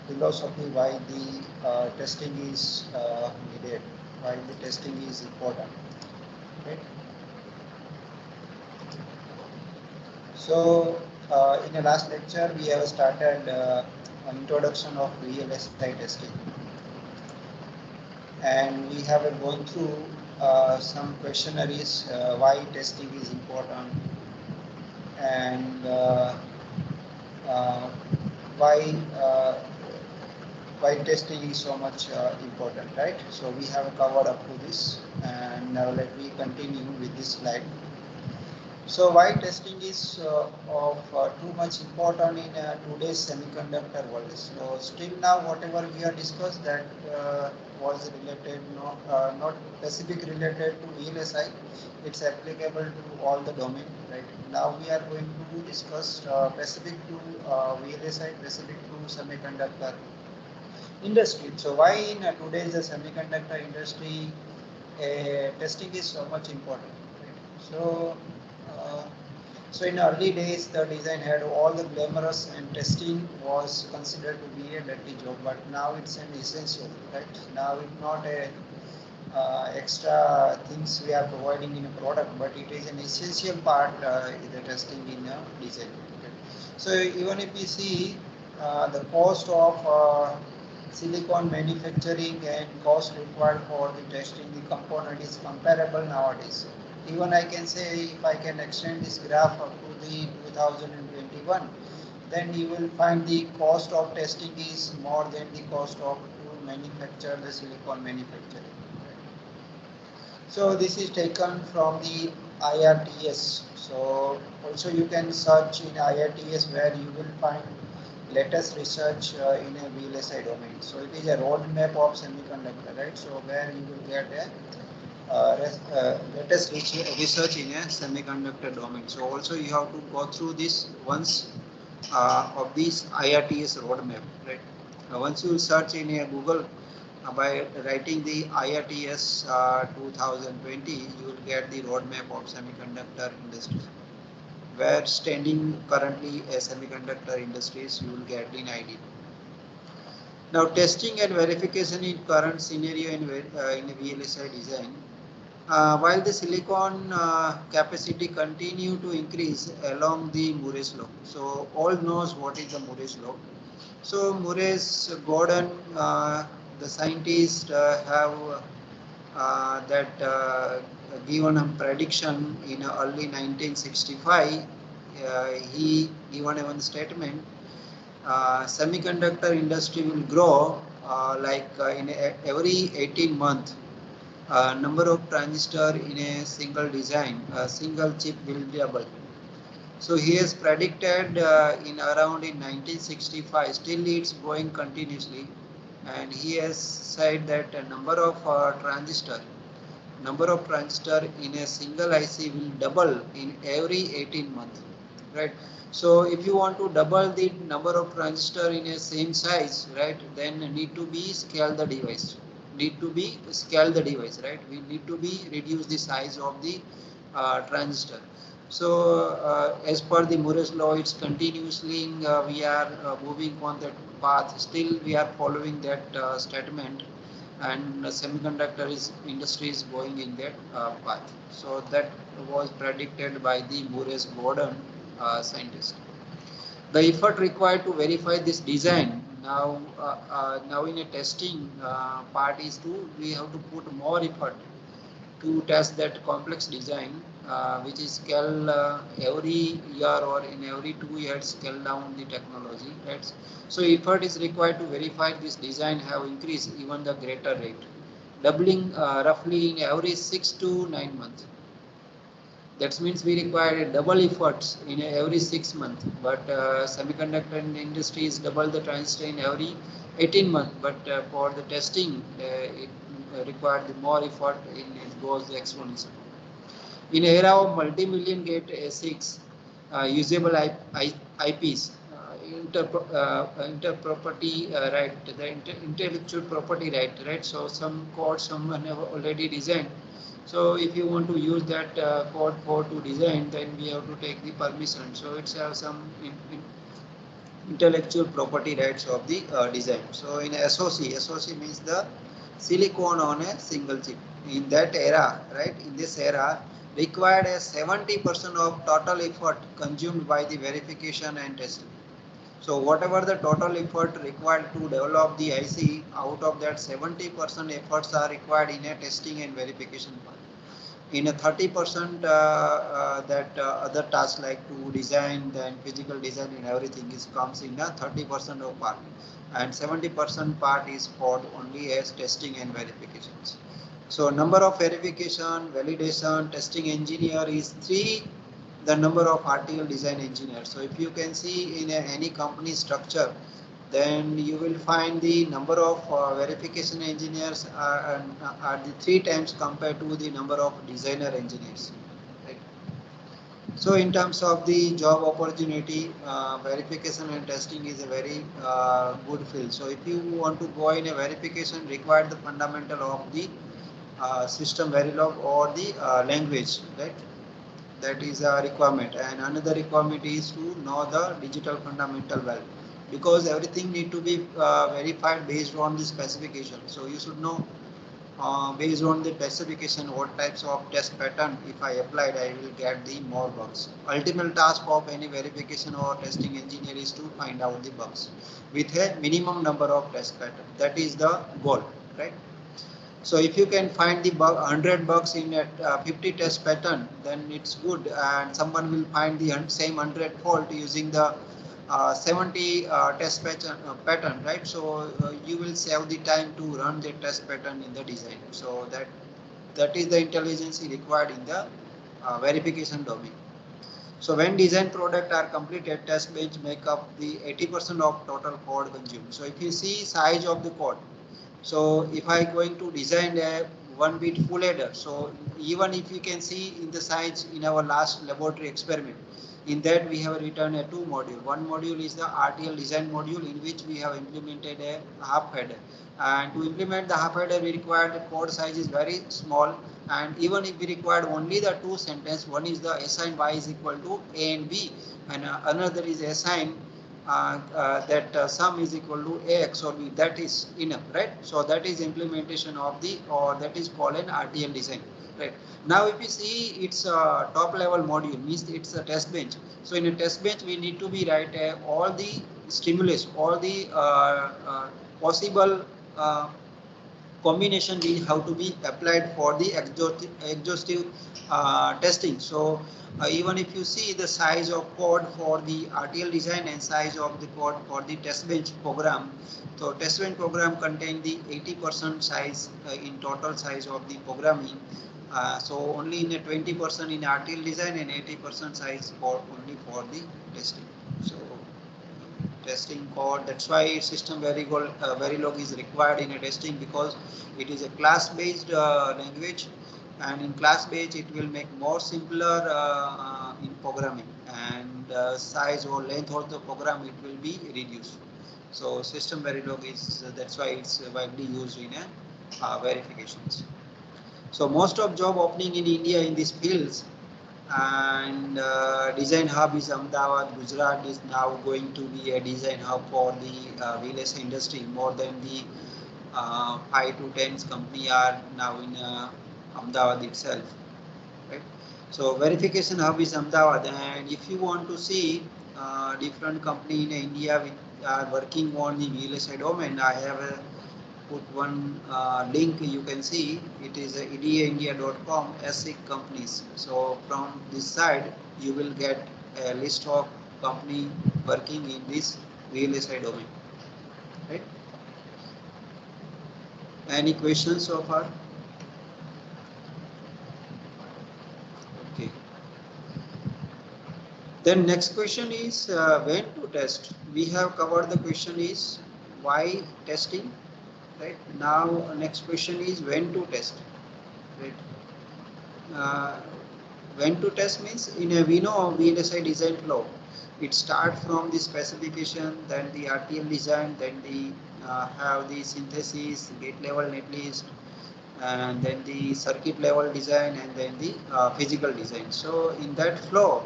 philosophy why the testing is needed, why the testing is important. Right? So, in the last lecture, we have started an introduction of VLSI testing, and we have gone through some questionnaires why testing is important and uh, why uh, why testing is so much important, right? So we have covered up to this, and now let me continue with this slide. So why testing is of too much important in today's semiconductor world? So still now whatever we have discussed that was related, not specific related to VLSI, it's applicable to all the domain, right? Now we are going to discuss specific to VLSI, specific to semiconductor industry. So why in today's semiconductor industry testing is so much important? Right? Uh, so in early days, the design had all the glamorous and testing was considered to be a dirty job, but now it's an essential, right? Now it's not a extra things we are providing in a product, but it is an essential part in the testing in a design. Okay. So even if we see the cost of silicon manufacturing and cost required for the testing the component is comparable nowadays. Even I can say if I can extend this graph up to the 2021, then you will find the cost of testing is more than the cost of to manufacture the silicon manufacturing. So this is taken from the IRTS. So also you can search in IRTS where you will find latest research in a VLSI domain. So it is a roadmap of semiconductor, right? So where you will get a latest research in a semiconductor domain. So also you have to go through this once of this IRTS roadmap, right? Once you search in a Google by writing the IRTS 2020, you will get the roadmap of semiconductor industry. Where standing currently as semiconductor industries, you will get an idea. Now, testing and verification in current scenario in VLSI design. While the silicon capacity continue to increase along the Moore's law. So all knows what is the Moore's law. So Moore's Gordon, the scientists have that given a prediction in early 1965. He given one statement: semiconductor industry will grow in every 18 months. Number of transistor in a single design, a single chip will double. So he has predicted in around in 1965. Still, it's going continuously, and he has said that a number of transistor in a single IC will double in every 18 months, right? So if you want to double the number of transistor in a same size, right, then need to be scale the device, right? We need to be reduce the size of the transistor. So as per the Moore's law, it's continuously we are moving on that path. Still we are following that statement, and semiconductor industry is going in that path. So that was predicted by the Moore's Gordon scientist. The effort required to verify this design now in a testing part is to we have to put more effort to test that complex design, which is scale every year or in every 2 years scale down the technology. Right? So effort is required to verify this design have increased even the greater rate, doubling roughly in every 6 to 9 months. That means we require double efforts in every 6 months. But semiconductor industry is double the transistor in every 18 months. But for the testing, it required more effort. It goes exponential. In era of multi-million gate ASICs, usable IPs, inter-property right, the intellectual property right. So some code someone have already designed. So if you want to use that code for to design, then we have to take the permission. So it's some intellectual property rights of the design. So in SOC means the silicon on a single chip. In that era, right, in this era, required a 70% of total effort consumed by the verification and testing. So whatever the total effort required to develop the IC, out of that 70% efforts are required in a testing and verification part. In a 30% that other tasks like to design, then physical design and everything is comes in a 30% of part, and 70% part is for only as testing and verifications. So number of verification, validation, testing engineer is 3, the number of RTL design engineers. So if you can see in any company structure, then you will find the number of verification engineers are the 3 times compared to the number of designer engineers. Right? So in terms of the job opportunity, verification and testing is a very good field. So if you want to go in a verification, require the fundamental of the system Verilog or the language, right? That is a requirement, and another requirement is to know the digital fundamental well, because everything need to be verified based on the specification. So you should know based on the specification what types of test pattern if I applied I will get the more bugs. Ultimate task of any verification or testing engineer is to find out the bugs with a minimum number of test pattern. That is the goal, right? So if you can find the 100 bugs in a 50 test pattern, then it's good, and someone will find the same 100 fault using the 70 test pattern, right? So you will save the time to run the test pattern in the design. So that is the intelligence required in the verification domain. So when design product are completed, test bench make up the 80% of total code consumed. So if you see size of the code, so if I going to design a 1-bit full adder, so even if you can see in the size in our last laboratory experiment, in that we have written a 2 module. One module is the RTL design module, in which we have implemented a half header. And to implement the half header, we required the code size is very small. And even if we required only the 2 sentence, one is the assign y is equal to a and b, and another is assign that sum is equal to ax or b, that is enough, right? So that is implementation of the, or that is called an RTL design, right? Now if you see it's a top level module, means it's a test bench. So in a test bench we need to be write all the stimulus, all the possible combination will have to be applied for the exhaustive testing. So even if you see the size of code for the RTL design and size of the code for the test bench program, so test bench program contain the 80% size in total size of the programming. So only in a 20% in RTL design and 80% size for only for the testing. So testing code, that's why system Verilog is required in a testing, because it is a class based language, and in class based it will make more simpler in programming, and size or length of the program it will be reduced. So system Verilog is that's why it's widely used in a verifications. So most of job opening in India in these fields, and design hub is Ahmedabad. Gujarat is now going to be a design hub for the wheelless industry. More than the 5 to 10 company are now in Ahmedabad itself, right? So verification hub is Ahmedabad, and if you want to see different company in India which are working on the wheelless domain, I have put one link. You can see it is edaindia.com ASIC companies. So from this side you will get a list of company working in this VLSI domain, right? Any questions so far? Okay. Then next question is when to test. We have covered the question is why testing, right? Now next question is when to test, right? Uh, when to test means we know VLSI design flow. It starts from the specification, then the RTL design, then the have the synthesis, gate level netlist, and then the circuit level design, and then the physical design. So in that flow,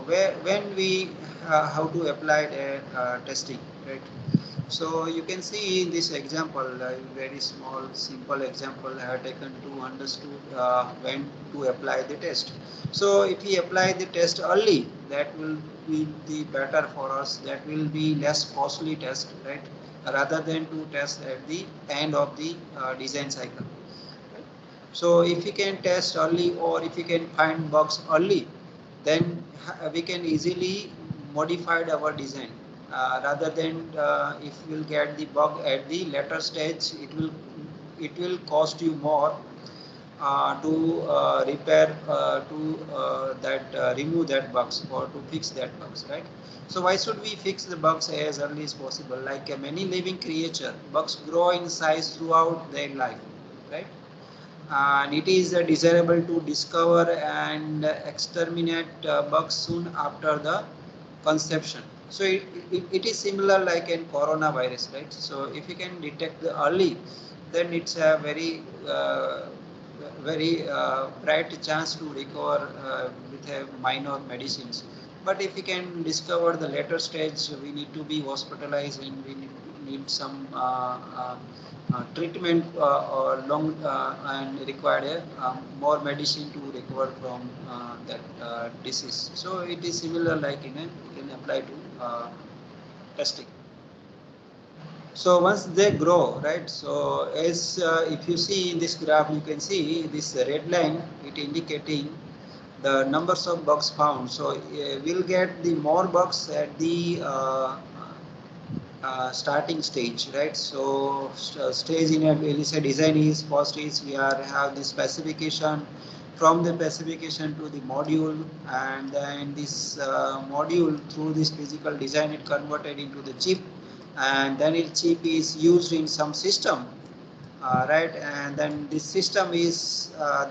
when we how to apply the testing, right? So you can see in this example, very small, simple example I have taken to understood when to apply the test. So if we apply the test early, that will be the better for us. That will be less costly test, right? Rather than to test at the end of the design cycle. So if we can test early or if we can find bugs early, then we can easily modify our design. Rather than if we'll get the bug at the later stage, it will cost you more to repair to that remove that bugs or to fix that bugs, right? So why should we fix the bugs as early as possible? Like many living creature, bugs grow in size throughout their life, right? And it is desirable to discover and exterminate bugs soon after the conception. So it is similar like in coronavirus, right? So if you can detect the early, then it's a very bright chance to recover with a minor medicines. But if we can discover the later stage, we need to be hospitalized and we need some treatment or long and required more medicine to recover from that disease. So it is similar like in apply to testing. So once they grow, right? So as if you see in this graph, you can see this red line, it indicating the numbers of bugs found. So we'll get the more bugs at the starting stage, right? So stage in a ELISA design is first is we are have the specification, from the specification to the module, and then this module through this physical design it converted into the chip, and then it chip is used in some system, right? And then this system is uh,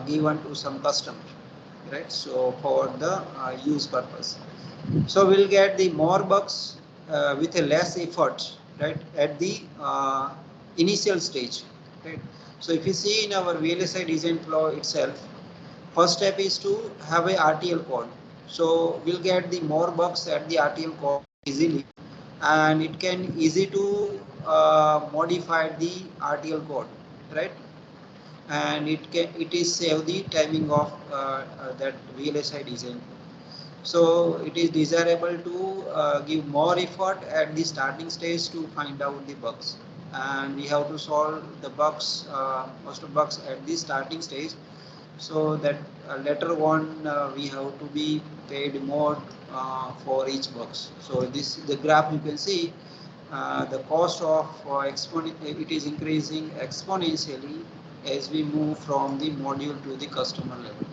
given to some customer, right? So for the use purpose. So we'll get the more bugs with a less effort, right, at the initial stage, right? So if you see in our VLSI design flow itself, first step is to have a RTL code. So we'll get the more bugs at the RTL code easily, and it can easy to modify the RTL code, right? And it is save the timing of that VLSI design. So it is desirable to give more effort at the starting stage to find out the bugs, and we have to solve the bugs, most of bugs at the starting stage, so that later on we have to be paid more for each bugs. So this the graph you can see the cost of it is increasing exponentially as we move from the module to the customer level,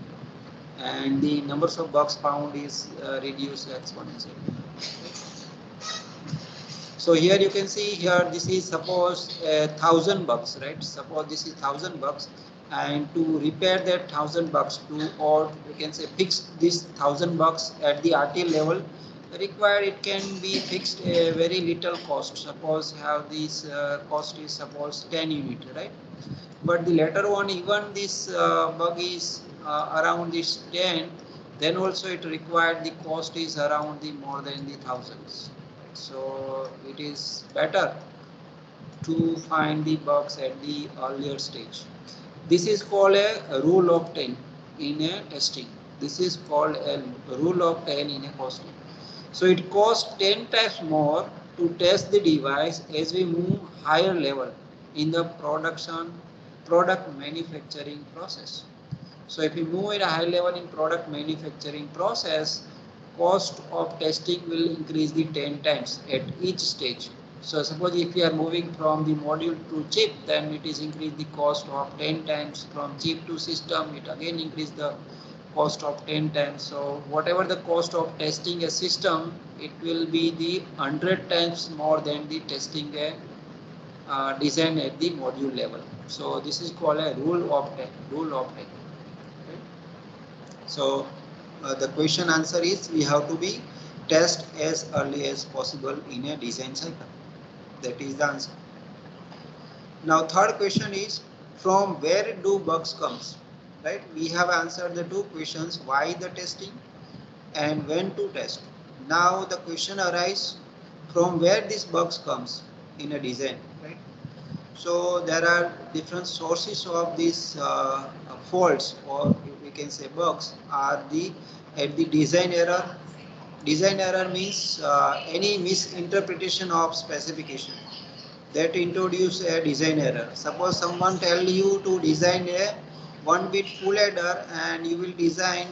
and the numbers of bugs found is reduced exponentially. So here you can see here this is suppose 1,000 bugs, right? Suppose this is 1,000 bugs, and to repair that 1,000 bugs to, or we can say fix this 1,000 bugs at the RTL level required, it can be fixed a very little cost. Suppose have this cost is suppose 10 unit, right? But the later one, even this bug is around this 10, then also it required the cost is around the more than the thousands. So it is better to find the bugs at the earlier stage. This is called a rule of 10 in a testing. This is called a rule of 10 in a costing. So it costs 10 times more to test the device as we move higher level in the product manufacturing process. So if we move at a high level in product manufacturing process, cost of testing will increase the 10 times at each stage. So suppose if we are moving from the module to chip, then it is increase the cost of 10 times. From chip to system, it again increase the cost of 10 times. So whatever the cost of testing a system, it will be the 100 times more than the testing a design at the module level. So this is called a rule of 10. Rule of 10. Okay. So the question answer is we have to be test as early as possible in a design cycle. That is the answer. Now third question is, from where do bugs comes? right? We have answered the two questions: why the testing and when to test. Now the question arises from where these bugs comes in a design, right? So there are different sources of these faults, or we can say bugs, are the at the design error. Design error means any misinterpretation of specification that introduce a design error. Suppose someone tell you to design a 1 bit full adder, and you will design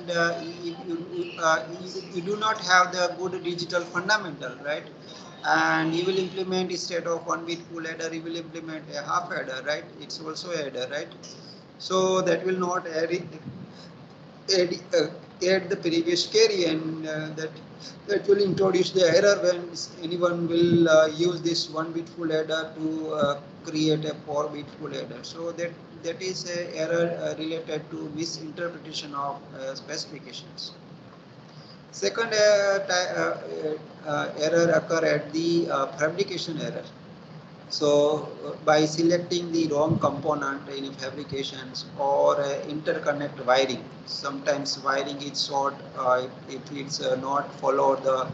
you do not have the good digital fundamental, right? And you will implement, instead of 1 bit full adder, you will implement a half adder, right? It's also adder, right? So that will not add, add the previous carry, and that will introduce the error when anyone will use this 1 bit full adder to create a 4 bit full adder. So that is a error related to misinterpretation of specifications. Second error occur at the fabrication error. So by selecting the wrong component in fabrications, or interconnect wiring, sometimes wiring is short if it's not follow the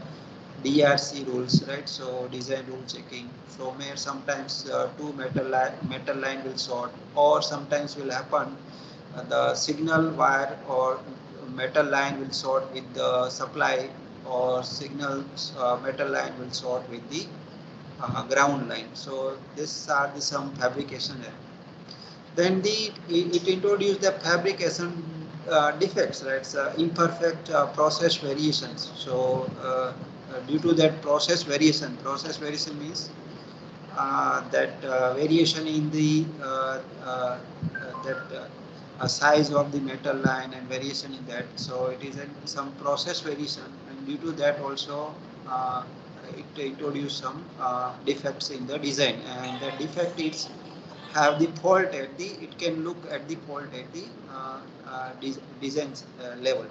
DRC rules, right? So design rule checking. So may sometimes two metal line will short, or sometimes will happen the signal wire or metal line will short with the supply, or signal metal line will short with the ground line. So these are the some fabrication error. Then it introduced the fabrication defects, right? So imperfect process variations. So due to that process variation means that variation in the that size of the metal line, and variation in that. So it is some process variation, and due to that also uh, it introduced some defects in the design, and the defect is have the fault at the, it can look at the fault at the design level.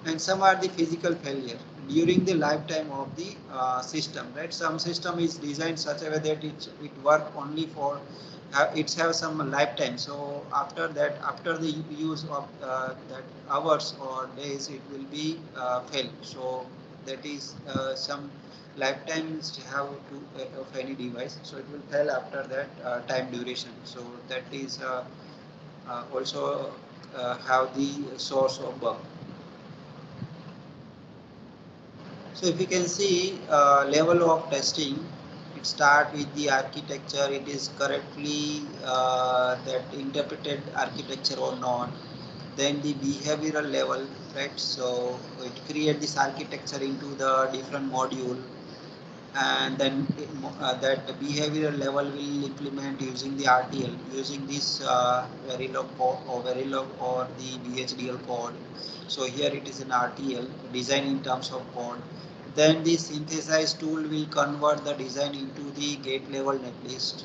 And some are the physical failure during the lifetime of the system, right? Some system is designed such a way that it work only for it have some lifetime. So after that, after the use of that hours or days, it will be fail. So that is some lifetimes have to of any device, so it will fail after that time duration. So that is also have the source of bug. So if you can see level of testing, it start with the architecture. It is correctly that interpreted architecture or not. Then the behavioral level, right? So it create this architecture into the different module, and then that behavioral level will implement using the RTL, using this Verilog or the VHDL code. So here it is an RTL design in terms of code. Then the synthesize tool will convert the design into the gate level netlist.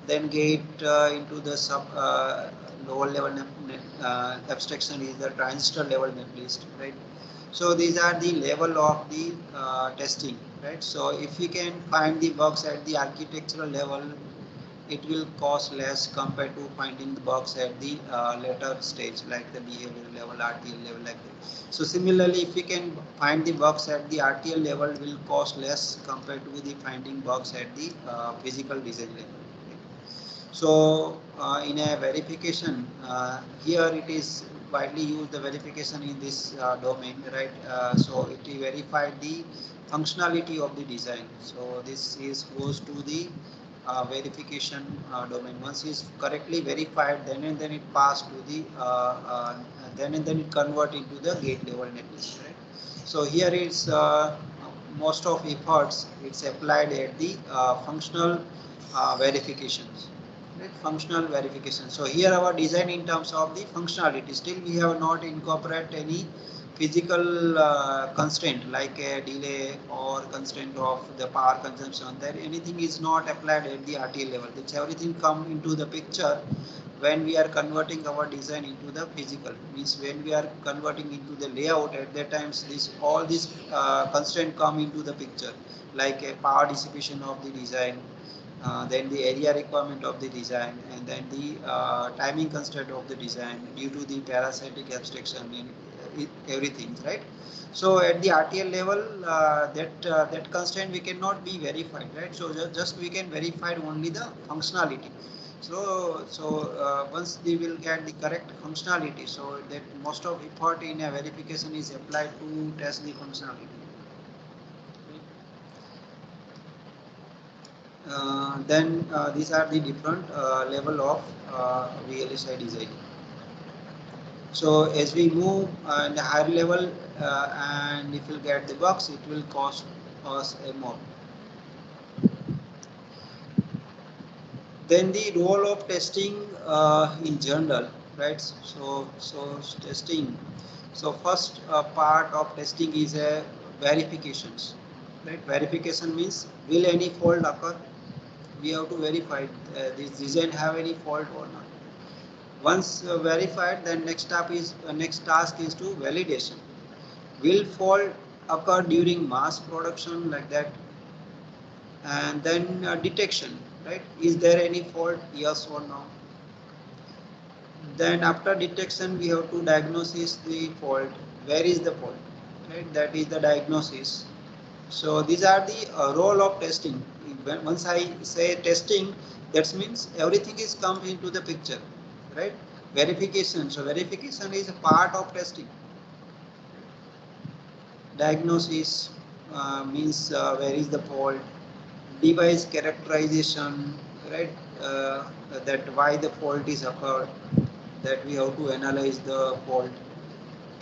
Then gate into the lower level abstraction is the transistor level netlist, right? So these are the level of the testing, right? So if you can find the bugs at the architectural level, it will cost less compared to finding the bugs at the later stage, like the behavior level, RTL level, like that. So similarly, if you can find the bugs at the RTL level, will cost less compared to the finding bugs at the physical design level. So in a verification, here it is widely used the verification in this domain, right? So it verified the functionality of the design. So this is goes to the verification domain. Once is correctly verified, then and then it passed to the then and then it convert into the gate level netlist, right? So here is most of efforts it's applied at the functional verifications. Right, functional verification. So here our design in terms of the functionality, still we have not incorporated any physical constraint like a delay or constraint of the power consumption. That anything is not applied at the RTL level. It's everything come into the picture when we are converting our design into the physical. Means when we are converting into the layout, at that times this all these constraint come into the picture, like a power dissipation of the design, then the area requirement of the design, and then the timing constraint of the design due to the parasitic abstraction and everything, right? So at the RTL level, that constraint we cannot be verified, right? So just we can verify only the functionality. So once they will get the correct functionality, so that most of effort in a verification is applied to test the functionality. Then these are the different level of VLSI design. So as we move in the higher level, and if you get the box, it will cost us a more. Then the role of testing in general, right? So testing. So first part of testing is a verifications, right? Verification means will any fault occur? We have to verify this design have any fault or not. Once verified, then next task is to validation. Will fault occur during mass production like that? And then detection, right? Is there any fault? Yes or no? Then after detection, we have to diagnose the fault. Where is the fault? Right? That is the diagnosis. So these are the role of testing. Once I say testing, that means everything is come into the picture, right? Verification. So verification is a part of testing. Diagnosis means where is the fault. Device characterization, right? That why the fault is occurred. That we have to analyze the fault.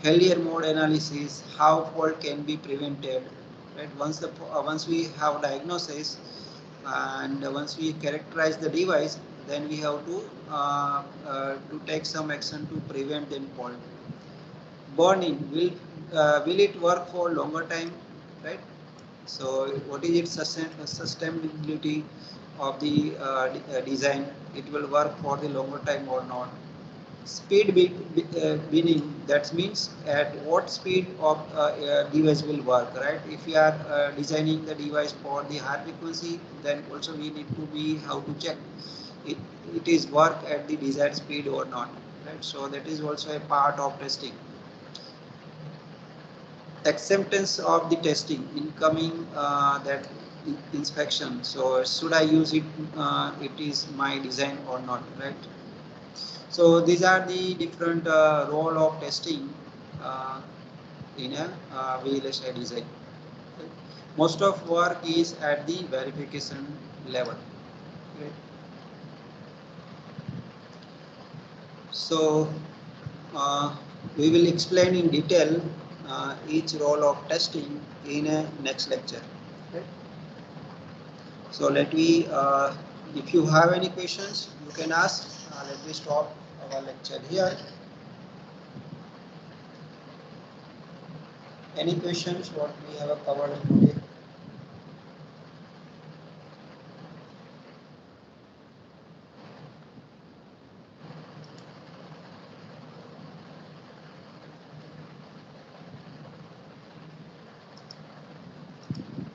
Failure mode analysis, how fault can be prevented, right? Once we have diagnosis and once we characterize the device, then we have to take some action to prevent the fault. Burn-in, will it work for longer time, right? So what is its sustainability of the design? It will work for the longer time or not? Speed binning, that means at what speed of device will work, right? If we are designing the device for the high frequency, then also we need to be how to check it, it is work at the desired speed or not, right? So that is also a part of testing. Acceptance of the testing, incoming that inspection. So should I use it? It is my design or not, right? So these are the different role of testing uh, in a VLSI design. Okay. Most of work is at the verification level. Okay. So we will explain in detail each role of testing in a next lecture. Okay. So if you have any questions, you can ask. Let me stop our lecture here. Any questions what we have covered today?